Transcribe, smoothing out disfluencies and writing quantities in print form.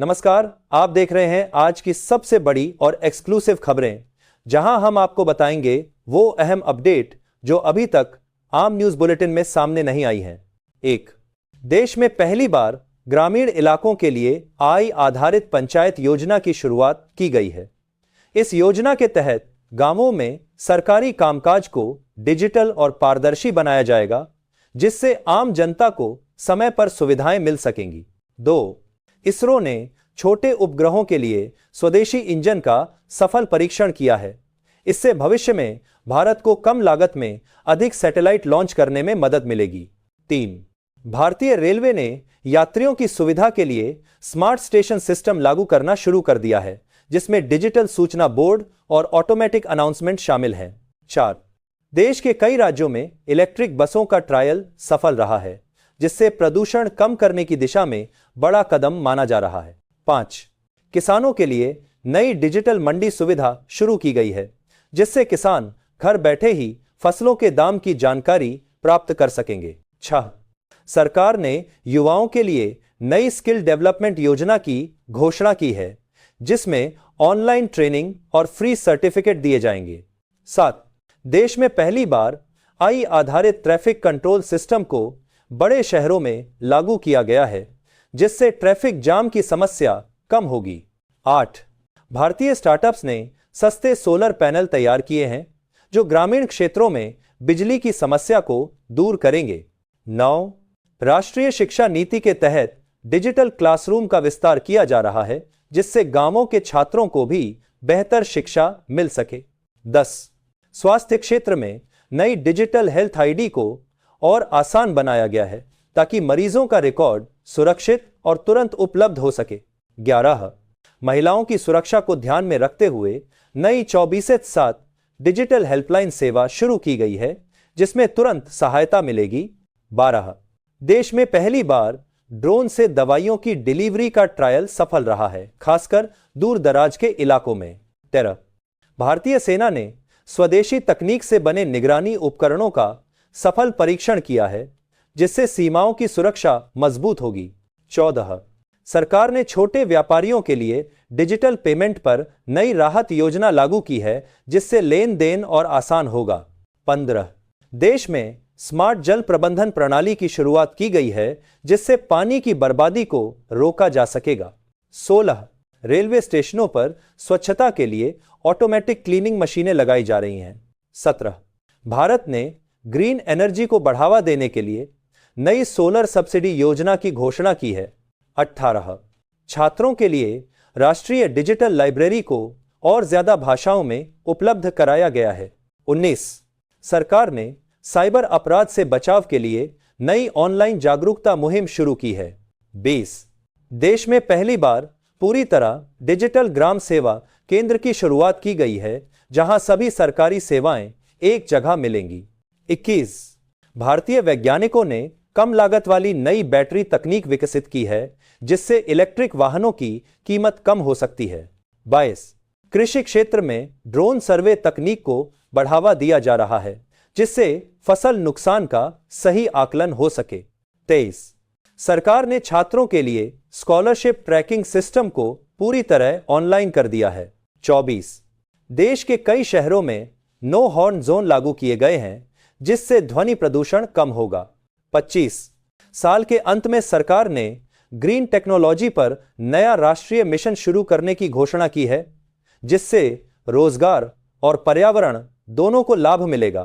नमस्कार, आप देख रहे हैं आज की सबसे बड़ी और एक्सक्लूसिव खबरें, जहां हम आपको बताएंगे वो अहम अपडेट जो अभी तक आम न्यूज बुलेटिन में सामने नहीं आई हैं। एक, देश में पहली बार ग्रामीण इलाकों के लिए आय आधारित पंचायत योजना की शुरुआत की गई है। इस योजना के तहत गांवों में सरकारी कामकाज को डिजिटल और पारदर्शी बनाया जाएगा, जिससे आम जनता को समय पर सुविधाएं मिल सकेंगी। 2, इसरो ने छोटे उपग्रहों के लिए स्वदेशी इंजन का सफल परीक्षण किया है। इससे भविष्य में भारत को कम लागत में अधिक सैटेलाइट लॉन्च करने में मदद मिलेगी। 3, भारतीय रेलवे ने यात्रियों की सुविधा के लिए स्मार्ट स्टेशन सिस्टम लागू करना शुरू कर दिया है, जिसमें डिजिटल सूचना बोर्ड और ऑटोमेटिक अनाउंसमेंट शामिल हैं। 4, देश के कई राज्यों में इलेक्ट्रिक बसों का ट्रायल सफल रहा है, जिससे प्रदूषण कम करने की दिशा में बड़ा कदम माना जा रहा है। 5, किसानों के लिए नई डिजिटल मंडी सुविधा शुरू की गई है, जिससे किसान घर बैठे ही फसलों के दाम की जानकारी प्राप्त कर सकेंगे। 6, सरकार ने युवाओं के लिए नई स्किल डेवलपमेंट योजना की घोषणा की है, जिसमें ऑनलाइन ट्रेनिंग और फ्री सर्टिफिकेट दिए जाएंगे। 7, देश में पहली बार आई आधारित ट्रैफिक कंट्रोल सिस्टम को बड़े शहरों में लागू किया गया है, जिससे ट्रैफिक जाम की समस्या कम होगी। 8, भारतीय स्टार्टअप्स ने सस्ते सोलर पैनल तैयार किए हैं, जो ग्रामीण क्षेत्रों में बिजली की समस्या को दूर करेंगे। 9, राष्ट्रीय शिक्षा नीति के तहत डिजिटल क्लासरूम का विस्तार किया जा रहा है, जिससे गांवों के छात्रों को भी बेहतर शिक्षा मिल सके। 10, स्वास्थ्य क्षेत्र में नई डिजिटल हेल्थ आईडी को और आसान बनाया गया है, ताकि मरीजों का रिकॉर्ड सुरक्षित और तुरंत उपलब्ध हो सके। 11, महिलाओं की सुरक्षा को ध्यान में रखते हुए नई 24/7 डिजिटल हेल्पलाइन सेवा शुरू की गई है, जिसमें तुरंत सहायता मिलेगी। 12, देश में पहली बार ड्रोन से दवाइयों की डिलीवरी का ट्रायल सफल रहा है, खासकर दूर दराज के इलाकों में। 13, भारतीय सेना ने स्वदेशी तकनीक से बने निगरानी उपकरणों का सफल परीक्षण किया है, जिससे सीमाओं की सुरक्षा मजबूत होगी। 14, सरकार ने छोटे व्यापारियों के लिए डिजिटल पेमेंट पर नई राहत योजना लागू की है, जिससे लेन देन और आसान होगा। 15, देश में स्मार्ट जल प्रबंधन प्रणाली की शुरुआत की गई है, जिससे पानी की बर्बादी को रोका जा सकेगा। 16, रेलवे स्टेशनों पर स्वच्छता के लिए ऑटोमेटिक क्लीनिंग मशीनें लगाई जा रही हैं। 17, भारत ने ग्रीन एनर्जी को बढ़ावा देने के लिए नई सोलर सब्सिडी योजना की घोषणा की है। 18, छात्रों के लिए राष्ट्रीय डिजिटल लाइब्रेरी को और ज्यादा भाषाओं में उपलब्ध कराया गया है। 19, सरकार ने साइबर अपराध से बचाव के लिए नई ऑनलाइन जागरूकता मुहिम शुरू की है। 20, देश में पहली बार पूरी तरह डिजिटल ग्राम सेवा केंद्र की शुरुआत की गई है, जहां सभी सरकारी सेवाएं एक जगह मिलेंगी। 21, भारतीय वैज्ञानिकों ने कम लागत वाली नई बैटरी तकनीक विकसित की है, जिससे इलेक्ट्रिक वाहनों की कीमत कम हो सकती है। 22, कृषि क्षेत्र में ड्रोन सर्वे तकनीक को बढ़ावा दिया जा रहा है, जिससे फसल नुकसान का सही आकलन हो सके। 23, सरकार ने छात्रों के लिए स्कॉलरशिप ट्रैकिंग सिस्टम को पूरी तरह ऑनलाइन कर दिया है। 24, देश के कई शहरों में नो हॉर्न जोन लागू किए गए हैं, जिससे ध्वनि प्रदूषण कम होगा। 25, साल के अंत में सरकार ने ग्रीन टेक्नोलॉजी पर नया राष्ट्रीय मिशन शुरू करने की घोषणा की है, जिससे रोजगार और पर्यावरण दोनों को लाभ मिलेगा।